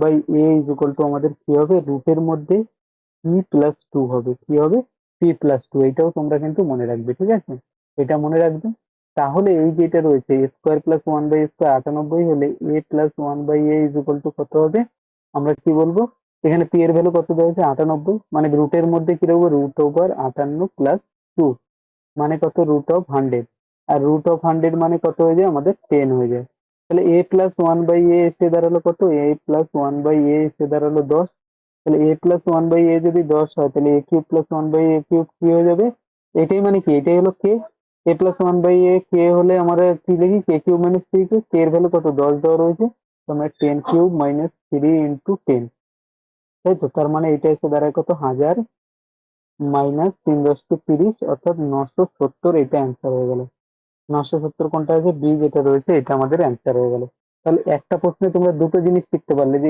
By A is equal to আমাদের কি হবে, রুটের মধ্যে পি প্লাস টু হবে, কি হবে, পি প্লাস টু। এটাও তোমরা কিন্তু মনে রাখবে, ঠিক আছে, এটা মনে রাখবে। তাহলে এই যেটা রয়েছে A square plus one by square 98 হলে A plus one by A is equal to কত হবে, আমরা কি বলবো, এখানে পি এর ভ্যালু কত দেওয়া হয়েছে 98, মানে রুটের মধ্যে কি রাখবো, রুট ওভার 58 প্লাস টু, মানে কত, রুট অফ 100। আর রুট অফ 100 মানে কত হয়ে যায় আমাদের 10 হয়ে যায়। তাহলে A plus one by A এসে দাঁড়ালো কত, A plus one by A এসে দাঁড়ালো 10। তাহলে A plus one by A যদি 10 হয় তাহলে A cube plus one by A cube কি হয়ে যাবে, এটাই মানে কি, এটাই হলো K. A plus one by A K হলে আমরা কি লিখি, K cube minus three K, K এর ভ্যালু কত 10 দেওয়া রয়েছে, তো আমরা 10 কিউব মাইনাস 3 ইন্টু 10, তাই তো। তার মানে এটা এসে দাঁড়ায় কত, 1000 মাইনাস 3×30, অর্থাৎ 970, এটা অ্যান্সার হয়ে গেল। 970 কোনটা আছে, বি যেটা রয়েছে, এটা আমাদের অ্যান্সার হয়ে গেল। তাহলে একটা প্রশ্নে তোমরা দুটো জিনিস শিখতে পারলে, যে